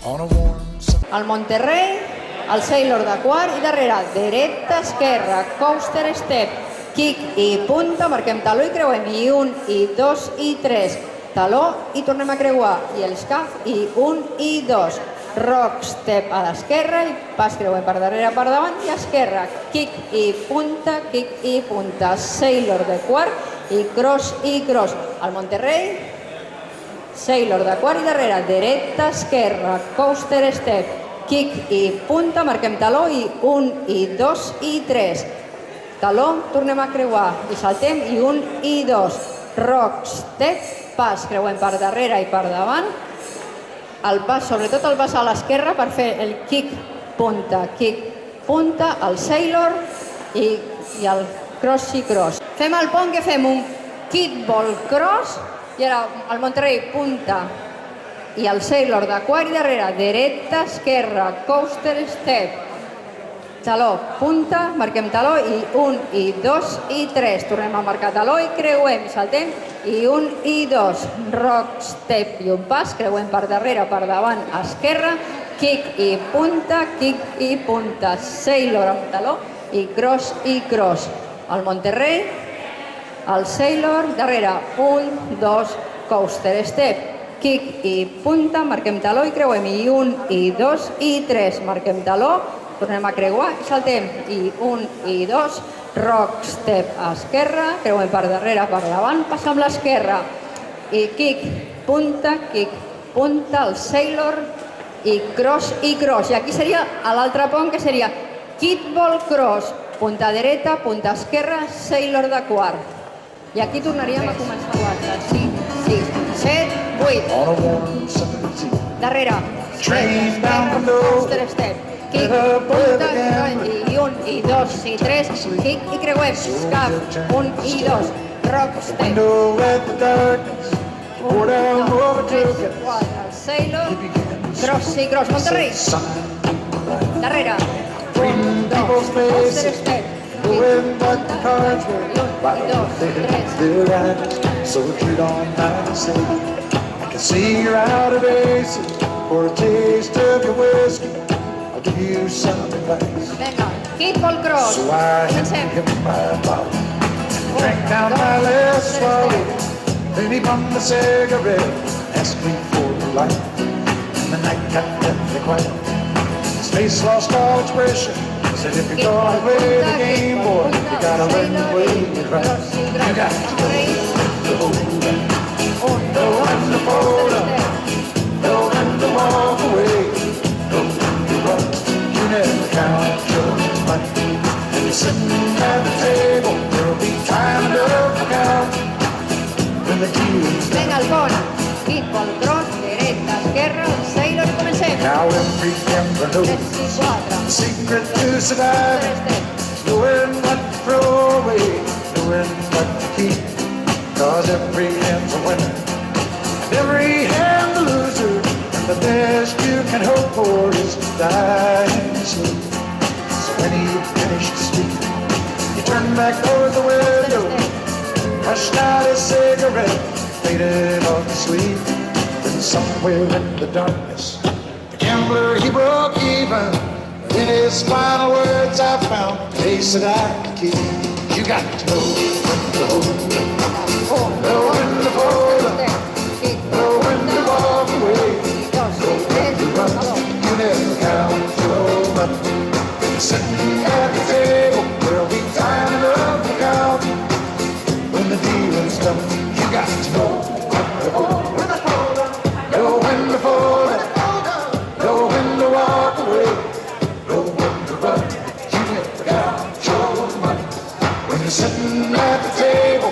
El Monterrey, el Sailor de quart i darrere, dreta, esquerra, coaster step, kick i punta, marquem taló i creuem, i 1, i 2, i 3, taló i tornem a creuar, i el scaf, i 1, i 2, rock step a l'esquerra i pas creuem per darrere, per davant i esquerra, kick i punta, Sailor de quart i cross, el Monterrey, Sailor de quart i darrere, dreta, esquerra, coaster step, kick i punta, marquem taló i 1, i 2, i 3. Taló, tornem a creuar i saltem i 1, i 2. Rock step, pas, creuem per darrere i per davant. El pas, sobretot el pas a l'esquerra per fer el kick, punta, el Sailor i el cross i cross. Fem el pont que fem un kickball cross. I ara el Monterrey punta i el Sailor de quart i darrere, dreta, esquerra, coaster step, taló, punta, marquem taló i 1, i 2, i 3. Tornem a marcar taló i creuem, saltem i 1, i 2. Rock step i un pas, creuem per darrere, per davant, esquerra, kick i punta, Sailor amb taló i cross, el Monterrey, el Sailor, darrere, 1, 2, coaster step, kick i punta, marquem taló i creuem, i 1, i 2, i 3, marquem taló, tornem a creuar i saltem, i 1, i 2, rock step a esquerra, creuem per darrere, per davant, passam l'esquerra, i kick, punta, el Sailor, i cross, i aquí seria l'altre pont, que seria kickball cross, punta dreta, punta esquerra, Sailor de quart. I aquí tornaríem a començar l'altre. 5, 6, 7, 8. Darrere. Coaster step. Kick, punta, i 1, i 2, i 3, kick i creuem. Scaf, 1, i 2. Rock step. 1, 2, 3, 4. El Sailor. Cross i cross. Monterrey. Darrere. 1, 2, coaster step. Going back to cards they're at so you don't mind to say I can see you're out of ace for a taste of your whiskey I'll give you something nice Venga, kickball cross. So I hit my bottle drank down my last swallow then he bummed the cigarette asked me for the light and the night got deathly quiet his face lost all expression said if you're gonna play the game, boy, you gotta learn to play it right. You got to know when to fold up, know when to walk away, know when to run. You never count your money. When you're sitting at the table, there'll be time enough to count. When the deal's done. Venga, el pont. Kickball cross, dreta, esquerra, Sailor, comencem. Now every gambler knows the secret to surviving, knowing what to throw away, knowing what to keep. Cause every hand's a winner, and every hand's a loser, and the best you can hope for is to die in your sleep. So when you finish speaking, you turn back toward the window, crushed out his cigarette, faded off to sleep. Then somewhere in the darkness, the gambler, he broke even. In his final words I found a place that I could keep. You got to know when to hold up, know when to fold up, know when to walk away, know when to run. You never count your money. Sitting at the table, there'll be time enough to count. When the dealing's done, you got to know when to hold up, know when to fold up, know when to walk away. You never count your money when you're sitting at the table.